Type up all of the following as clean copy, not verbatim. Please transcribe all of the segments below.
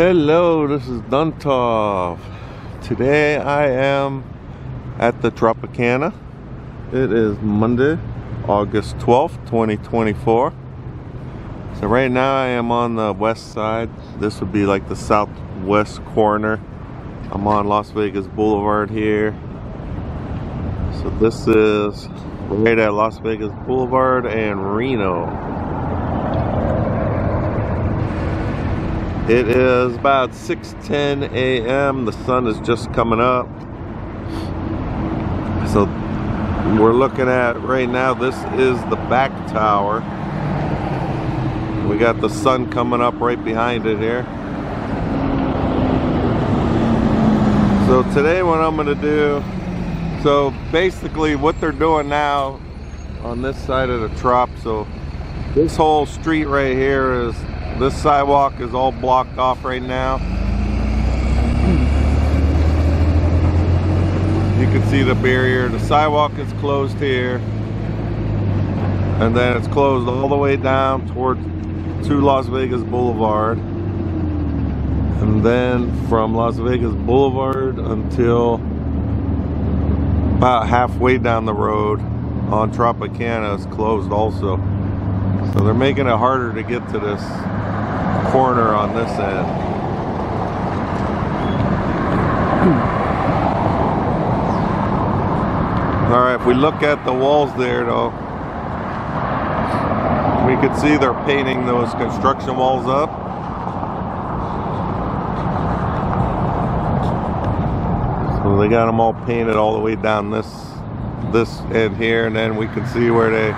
Hello, this is Duntov. Today I am at the Tropicana. It is Monday, August 12th, 2024. So right now I am on the west side. This would be like the southwest corner. I'm on Las Vegas Blvd here. So this is right at Las Vegas Blvd and Reno. It is about 6:10 a.m. The sun is just coming up. So we're looking at right now, this is the back tower. We got the sun coming up right behind it here. So today what I'm gonna do, so basically what they're doing now on this side of the Trop, so this whole street right here is, this sidewalk is all blocked off right now. You can see the barrier. The sidewalk is closed here, and then it's closed all the way down to Las Vegas Blvd, and then from Las Vegas Blvd until about halfway down the road on Tropicana is closed also. So they're making it harder to get to this corner on this end. All right, if we look at the walls there though, we can see they're painting those construction walls up. So they got them all painted all the way down this end here, and then we can see where they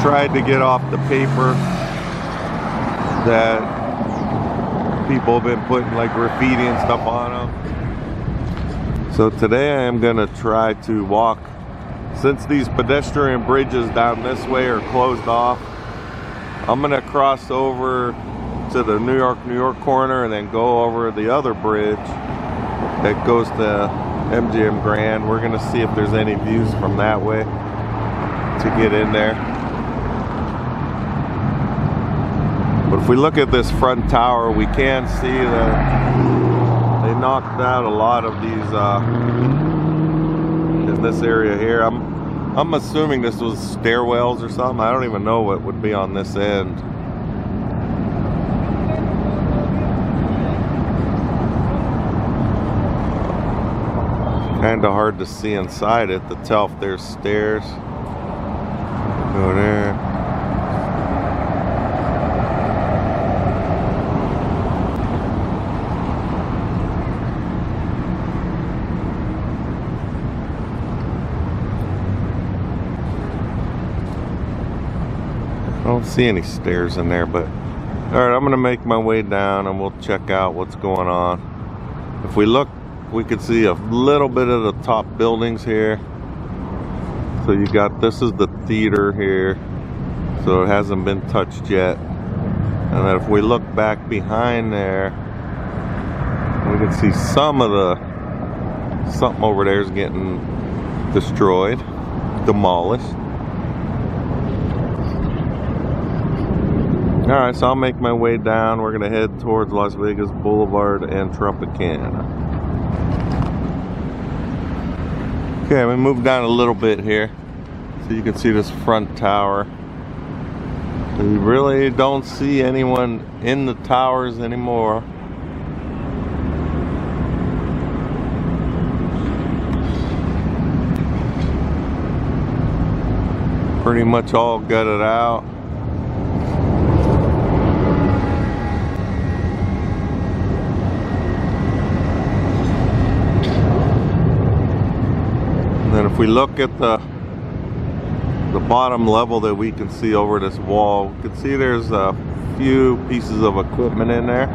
tried to get off the paper that people have been putting like graffiti and stuff on them. So today I am gonna try to walk, since these pedestrian bridges down this way are closed off, I'm gonna cross over to the New York corner and then go over the other bridge that goes to MGM Grand. We're gonna see if there's any views from that way to get in there. But if we look at this front tower, we can see that they knocked out a lot of these in this area here. I'm assuming this was stairwells or something. I don't even know what would be on this end. Kind of hard to see inside it to tell if there's stairs. Go there. I don't see any stairs in there, but all right, I'm gonna make my way down and we'll check out what's going on. If we look, we can see a little bit of the top buildings here. So you got, this is the theater here, so it hasn't been touched yet. And then if we look back behind there, we can see some of the, something over there is getting destroyed, demolished. Alright, so I'll make my way down. We're going to head towards Las Vegas Blvd and Tropicana. Okay, we moved down a little bit here. So you can see this front tower. We really don't see anyone in the towers anymore. Pretty much all gutted out. And if we look at the bottom level that we can see over this wall, we can see there's a few pieces of equipment in there.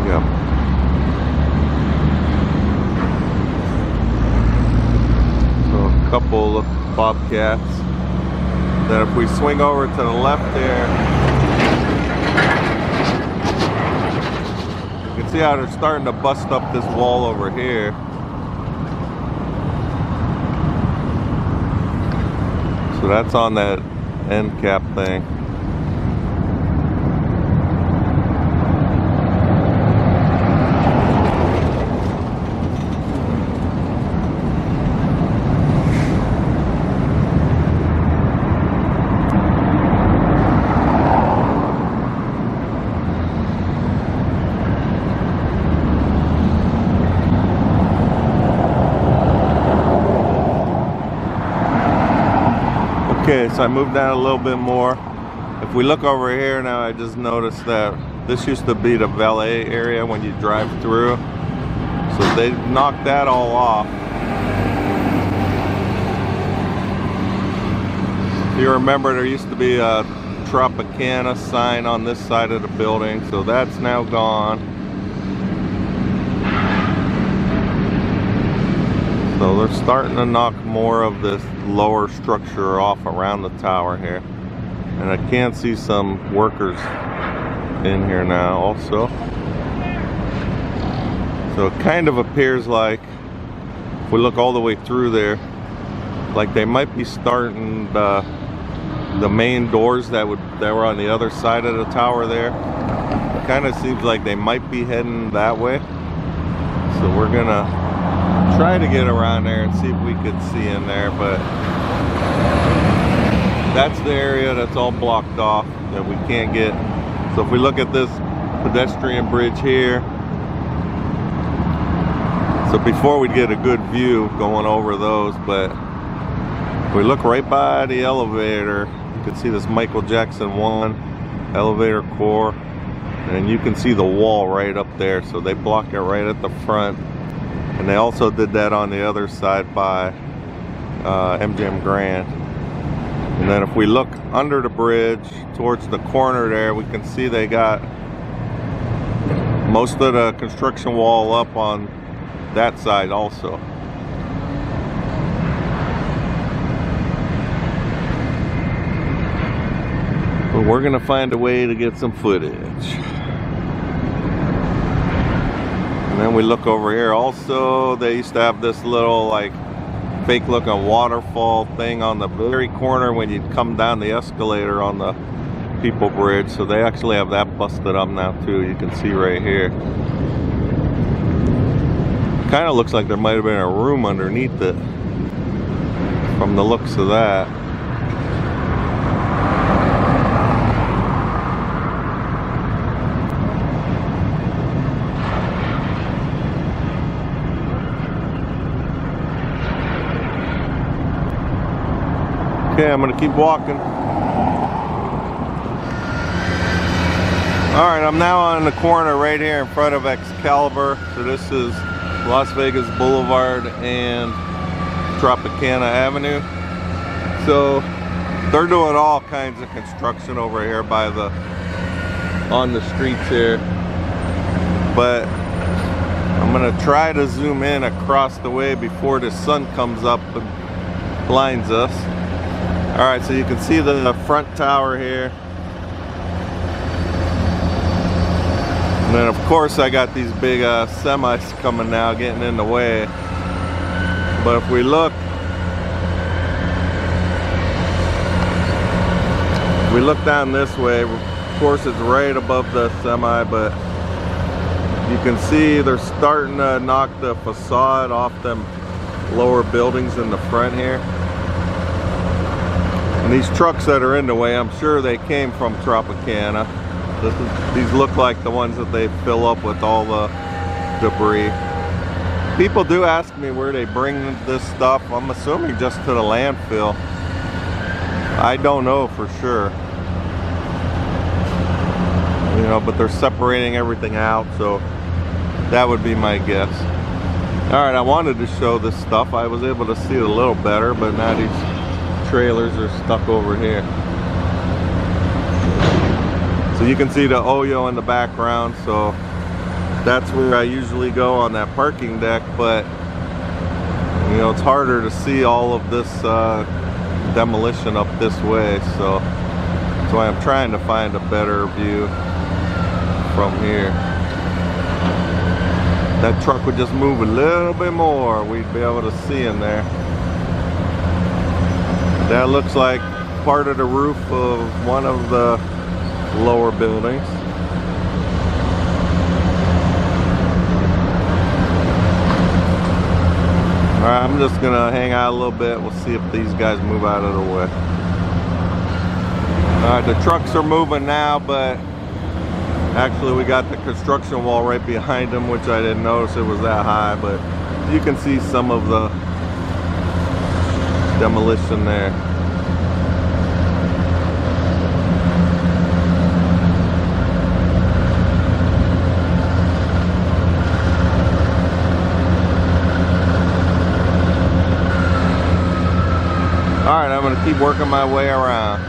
Yeah. So a couple of Bobcats. Then if we swing over to the left there, see how they're starting to bust up this wall over here. So that's on that end cap thing. Okay, so I moved down a little bit more. If we look over here now, I just noticed that this used to be the valet area when you drive through. So they knocked that all off. If you remember, there used to be a Tropicana sign on this side of the building, so that's now gone. So they're starting to knock more of this lower structure off around the tower here. And I can see some workers in here now also. So it kind of appears like, if we look all the way through there, like they might be starting the main doors that were on the other side of the tower there. It kind of seems like they might be heading that way. So we're gonna try to get around there and see if we could see in there, but that's the area that's all blocked off that we can't get. So if we look at this pedestrian bridge here, so before we'd get a good view going over those, but if we look right by the elevator, you can see this Michael Jackson 1 elevator core, and you can see the wall right up there. So they block it right at the front. And they also did that on the other side by MGM Grand. And then if we look under the bridge towards the corner there, we can see they got most of the construction wall up on that side also. But we're gonna find a way to get some footage. And then we look over here also, they used to have this little like fake looking waterfall thing on the very corner when you come down the escalator on the People Bridge. So they actually have that busted up now too, you can see right here. Kind of looks like there might have been a room underneath it from the looks of that. Okay, I'm gonna keep walking. Alright, I'm now on the corner right here in front of Excalibur. So this is Las Vegas Boulevard and Tropicana Avenue. So they're doing all kinds of construction over here by on the streets here. But I'm gonna try to zoom in across the way before the sun comes up and blinds us. Alright, so you can see the front tower here. And then of course I got these big semis coming now getting in the way. But if we look down this way, of course it's right above the semi, but you can see they're starting to knock the facade off them lower buildings in the front here. And these trucks that are in the way, I'm sure they came from Tropicana. These look like the ones that they fill up with all the debris. People do ask me where they bring this stuff. I'm assuming just to the landfill. I don't know for sure. You know, but they're separating everything out, so that would be my guess. Alright, I wanted to show this stuff. I was able to see it a little better, but now these trailers are stuck over here. So you can see the Oyo in the background, so that's where I usually go on that parking deck, but you know, it's harder to see all of this demolition up this way, so that's why I'm trying to find a better view from here. That truck would just move a little bit more, we'd be able to see in there. That looks like part of the roof of one of the lower buildings. Alright, I'm just gonna hang out a little bit. We'll see if these guys move out of the way. Alright, the trucks are moving now, but actually we got the construction wall right behind them, which I didn't notice it was that high, but you can see some of the demolition there. Alright, I'm going to keep working my way around.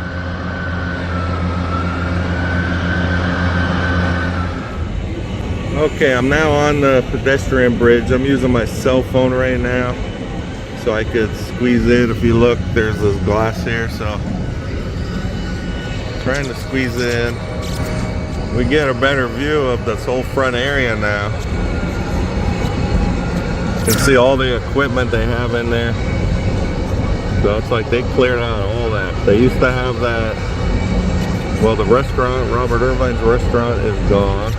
Okay, I'm now on the pedestrian bridge. I'm using my cell phone right now so I could squeeze in. If you look, there's this glass here, so trying to squeeze in. We get a better view of this whole front area now. You can see all the equipment they have in there. So it's like they cleared out all that. They used to have that, well, the restaurant, Robert Irvines restaurant is gone.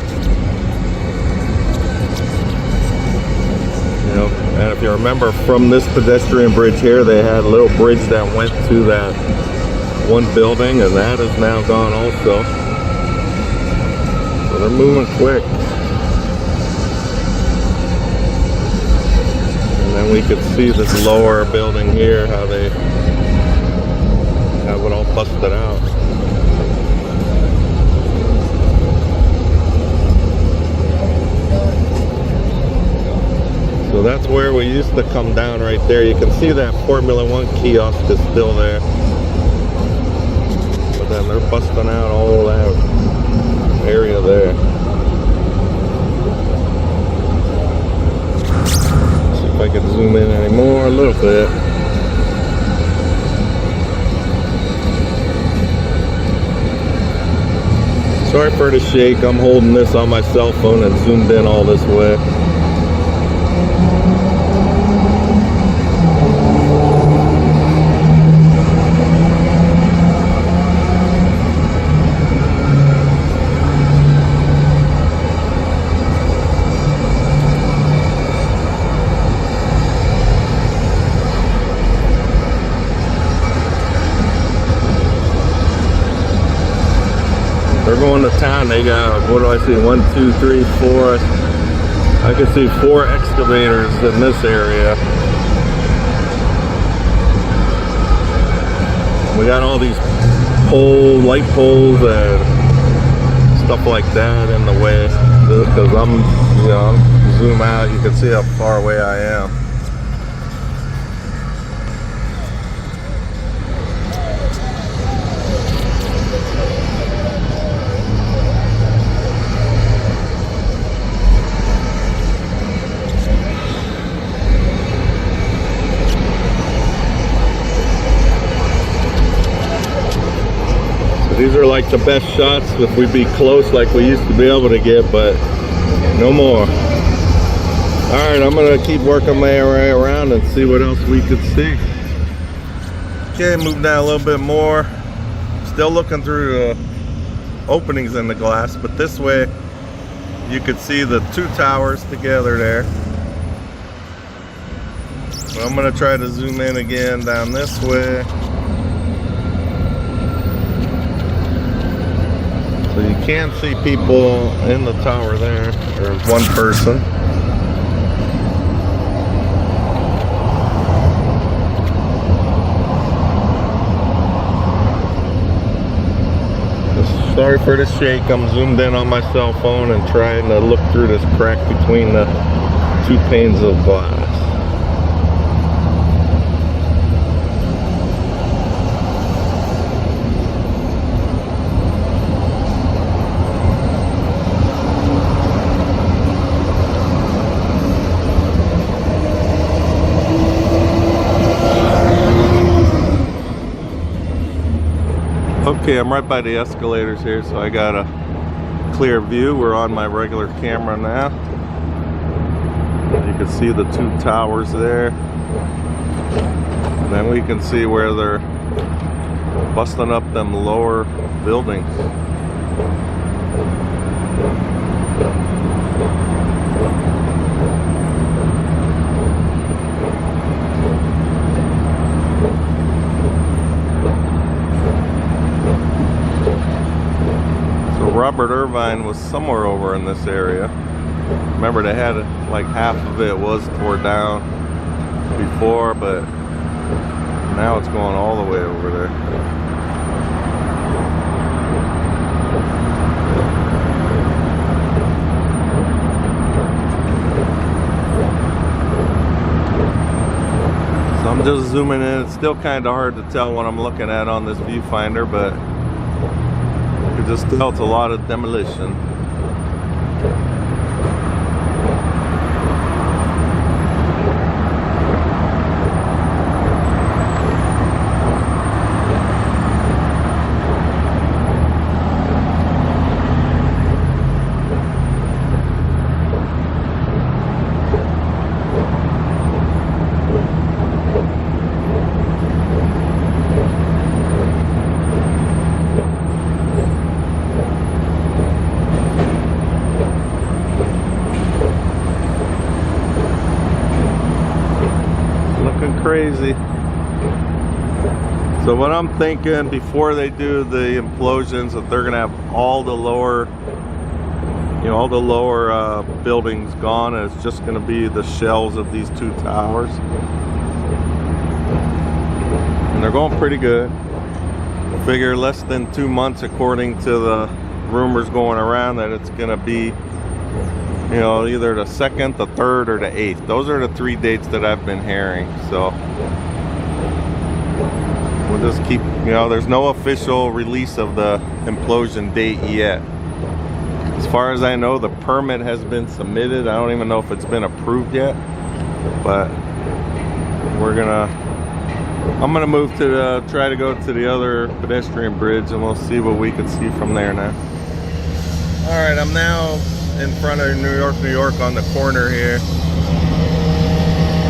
You know, and if you remember from this pedestrian bridge here, they had a little bridge that went to that one building, and that is now gone also. So they're moving quick. And then we could see this lower building here, how they have it all busted out. So that's where we used to come down right there. You can see that Formula One kiosk is still there. But then they're busting out all that area there. See if I can zoom in anymore a little bit. Sorry for the shake. I'm holding this on my cell phone and zoomed in all this way. They're going to town. They got, what do I see? 1, 2, 3, 4. I can see 4 excavators in this area. We got all these light poles and stuff like that in the way. Because I'm zoom out, you can see how far away I am. These are like the best shots if we be close like we used to be able to get, but no more. Alright, I'm gonna keep working my way around and see what else we could see. Okay, move down a little bit more. Still looking through the openings in the glass, but this way you could see the 2 towers together there. So I'm gonna try to zoom in again down this way. So you can see people in the tower there. There's one person. Sorry for the shake. I'm zoomed in on my cell phone and trying to look through this crack between the 2 panes of glass. Okay, I'm right by the escalators here, so I got a clear view. We're on my regular camera now. You can see the 2 towers there. And then we can see where they're busting up them lower buildings. So Robert Irvine was somewhere over in this area. Remember, they had like half of it was tore down before, but now it's going all the way over there. So I'm just zooming in. It's still kind of hard to tell what I'm looking at on this viewfinder, but you can just tell it's a lot of demolition. Crazy. So what I'm thinking, before they do the implosions, that they're gonna have all the lower, all the lower buildings gone, and it's just gonna be the shells of these two towers. And they're going pretty good. I figure less than 2 months, according to the rumors going around, that it's gonna be either the 2nd, the 3rd, or the 8th. Those are the 3 dates that I've been hearing. So we'll just keep, there's no official release of the implosion date yet. As far as I know, the permit has been submitted. I don't even know if it's been approved yet, but I'm gonna move to try to go to the other pedestrian bridge, and we'll see what we can see from there now. All right, I'm now in front of New York on the corner here.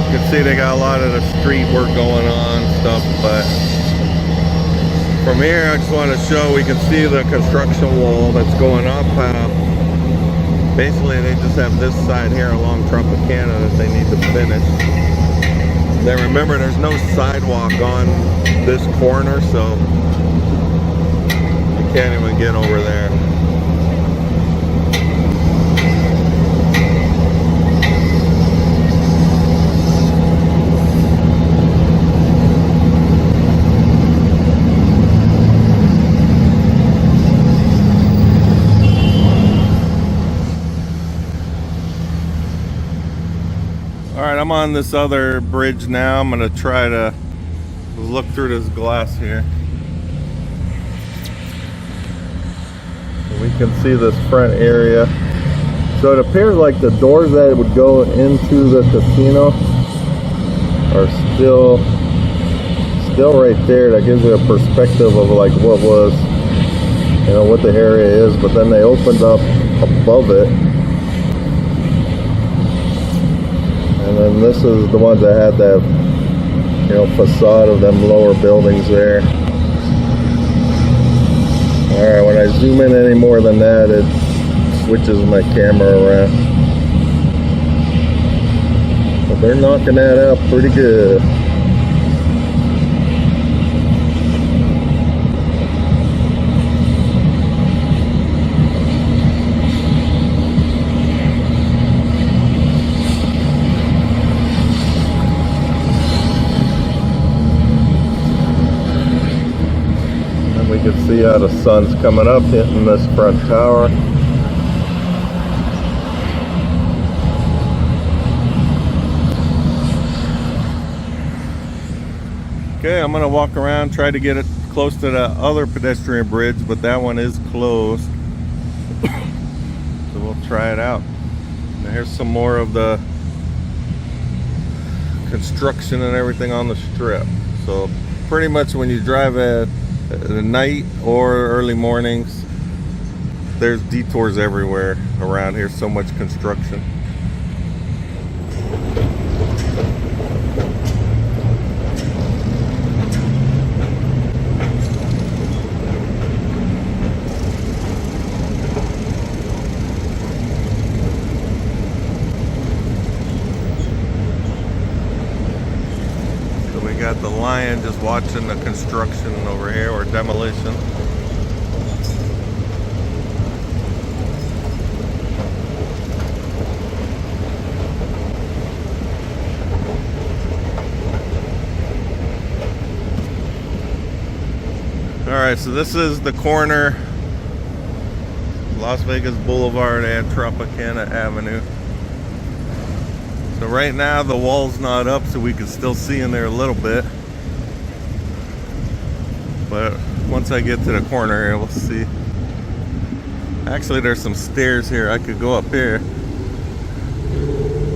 You can see they got a lot of the street work going on stuff, but from here I just want to show, we can see the construction wall that's going up. Basically they just have this side here along Tropicana that they need to finish. Then remember, there's no sidewalk on this corner, so you can't even get over there. Alright, I'm on this other bridge now. I'm going to try to look through this glass here. We can see this front area. So it appears like the doors that would go into the casino are still right there. That gives you a perspective of like what was, what the area is. But then they opened up above it. And then this is the ones that had that, facade of them lower buildings there. Alright, when I zoom in any more than that, it switches my camera around. But they're knocking that out pretty good. You can see how the sun's coming up, hitting this front tower. Okay, I'm gonna walk around, try to get it close to the other pedestrian bridge, but that one is closed. So we'll try it out. Now here's some more of the construction and everything on the strip. So pretty much when you drive at night or early mornings, there's detours everywhere around here. So much construction. lion just watching the construction over here, or demolition. Alright, so this is the corner, Las Vegas Boulevard and Tropicana Avenue. So right now the wall's not up, so we can still see in there a little bit. But once I get to the corner here, we'll see. Actually, there's some stairs here. I could go up here.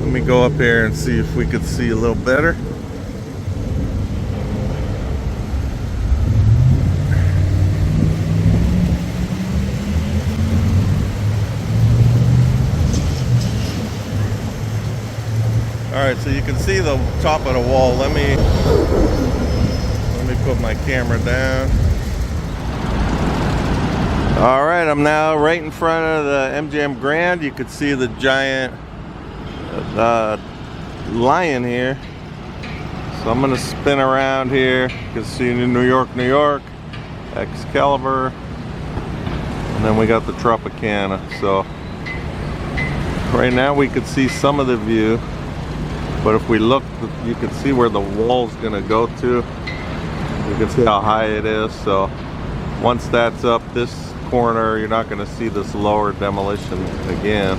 Let me go up here and see if we could see a little better. Alright, so you can see the top of the wall. Let me put my camera down. Alright, I'm now right in front of the MGM Grand. You can see the giant lion here. So I'm going to spin around here. You can see New York, New York, Excalibur, and then we got the Tropicana. So right now we could see some of the view. But if we look, you can see where the wall's gonna go to. You can see how high it is. So once that's up, this corner, you're not gonna see this lower demolition again.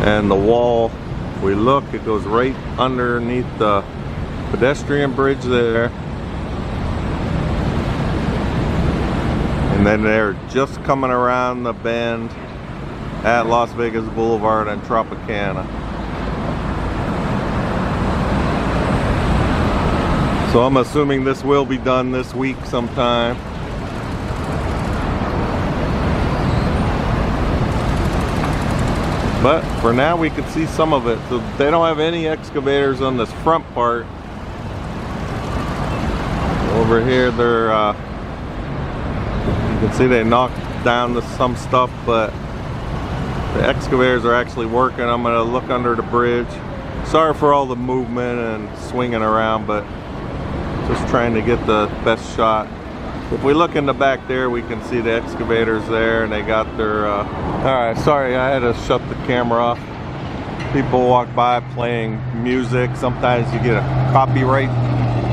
And the wall, if we look, it goes right underneath the pedestrian bridge there. And then they're just coming around the bend at Las Vegas Boulevard and Tropicana. So I'm assuming this will be done this week sometime. But for now we can see some of it. So they don't have any excavators on this front part. Over here they're, you can see they knocked down some stuff, but the excavators are actually working. I'm gonna look under the bridge. Sorry for all the movement and swinging around, but just trying to get the best shot. If we look in the back there, we can see the excavators there, and they got their alright, sorry, I had to shut the camera off. People walk by playing music. Sometimes you get a copyright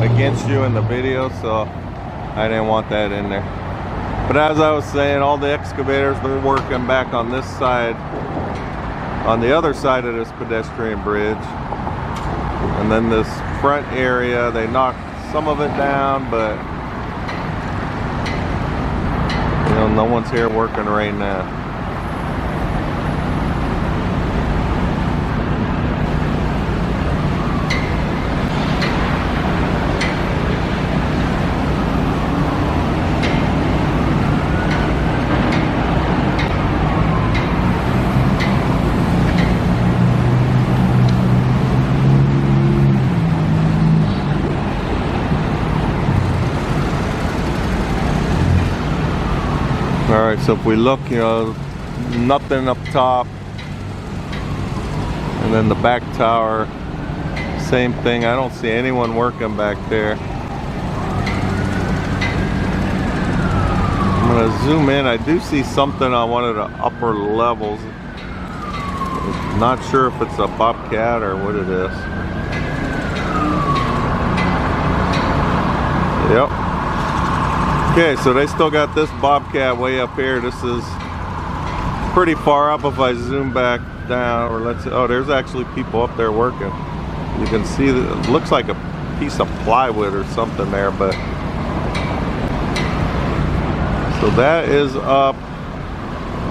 against you in the video, so I didn't want that in there. But as I was saying, all the excavators, they're working back on this side, on the other side of this pedestrian bridge. And then this front area, they knocked some of it down, but you know, no one's here working right now. Alright, so if we look, you know, nothing up top. And then the back tower, same thing. I don't see anyone working back there. I'm going to zoom in. I do see something on one of the upper levels. Not sure if it's a bobcat or what it is. Yep. Okay, so they still got this bobcat way up here. This is pretty far up. If I zoom back down, or let's see, oh, there's actually people up there working. You can see that it looks like a piece of plywood or something there, but so that is up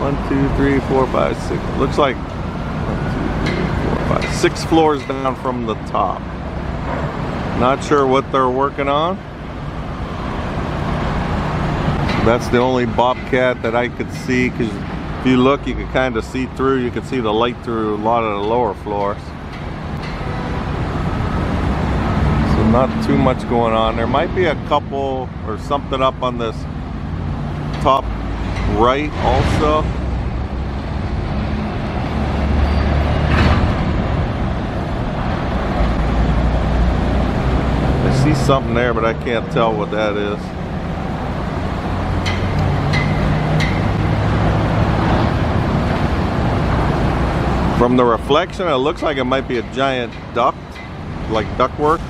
1, 2, 3, 4, 5, 6. Looks like 1, 2, 3, 4, 5, 6 floors down from the top. Not sure what they're working on. That's the only bobcat that I could see, because if you look, you can kind of see through. You can see the light through a lot of the lower floors. So not too much going on. There might be a couple or something up on this top right also. see something there, but I can't tell what that is. From the reflection, it looks like it might be a giant duct, like ductwork.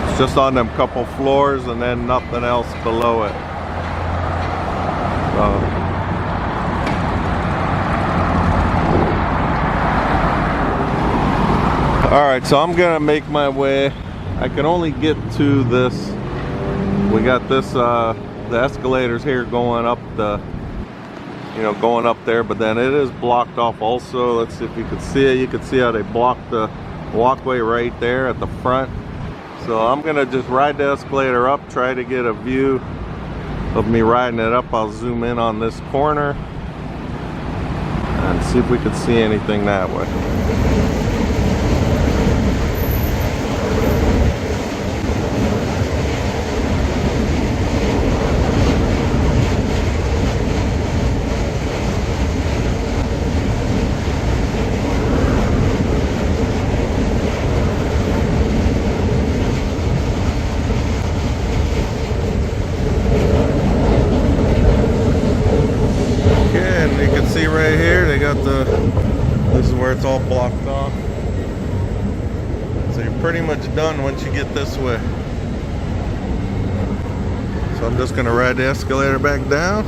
It's just on them couple floors and then nothing else below it. Alright, so I'm gonna make my way. I can only get to this. We got this, the escalators here going up the, going up there, but then it is blocked off also. Let's see if you can see it. You can see how they blocked the walkway right there at the front. So I'm gonna just ride the escalator up, try to get a view of me riding it up. I'll zoom in on this corner and see if we can see anything that way. See right here, they got this is where it's all blocked off. So you're pretty much done once you get this way. So I'm just gonna ride the escalator back down.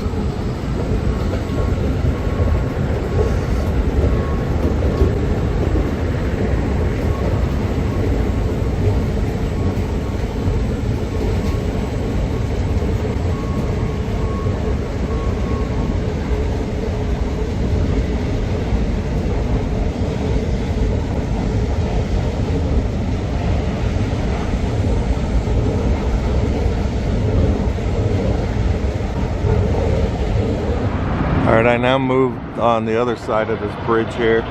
Alright, I now moved on the other side of this bridge here.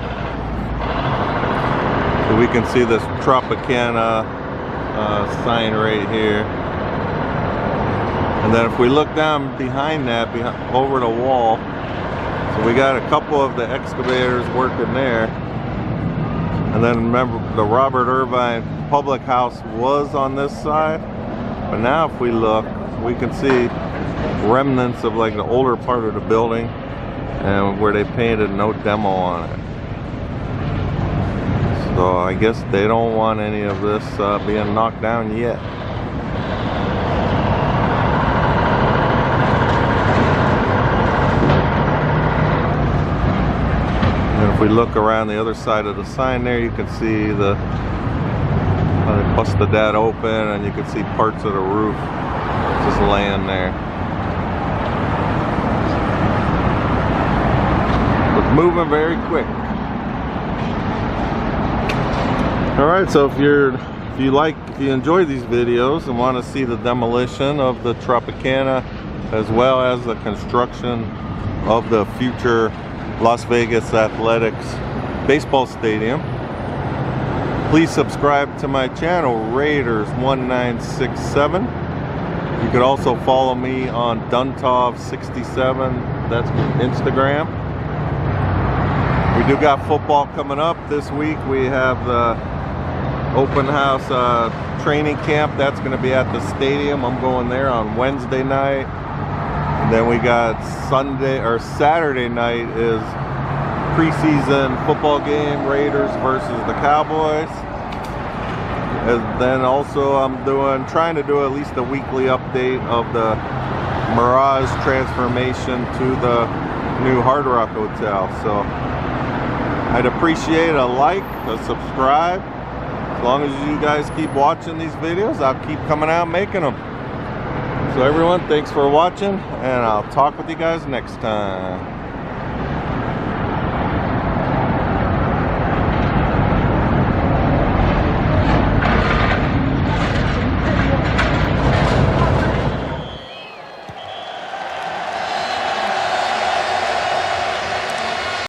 So we can see this Tropicana sign right here. And then if we look down behind that, over the wall, so we got a couple of the excavators working there. And then remember, the Robert Irvines Public House was on this side. But now if we look, we can see remnants of like the older part of the building, and where they painted no demo on it. So I guess they don't want any of this being knocked down yet. And if we look around the other side of the sign there, you can see the they busted that open, and you can see parts of the roof just laying there. Moving very quick. Alright, so if you enjoy these videos and want to see the demolition of the Tropicana as well as the construction of the future Las Vegas Athletics baseball stadium, please subscribe to my channel, Raiders1967. You could also follow me on duntov67, that's Instagram. We do got football coming up this week. We have the open house training camp. That's going to be at the stadium. I'm going there on Wednesday night. And then we got Saturday night is preseason football game, Raiders versus the Cowboys. And then also I'm trying to do at least a weekly update of the Mirage transformation to the new Hard Rock Hotel. So I'd appreciate a like, a subscribe. As long as you guys keep watching these videos, I'll keep coming out making them. So everyone, thanks for watching, and I'll talk with you guys next time.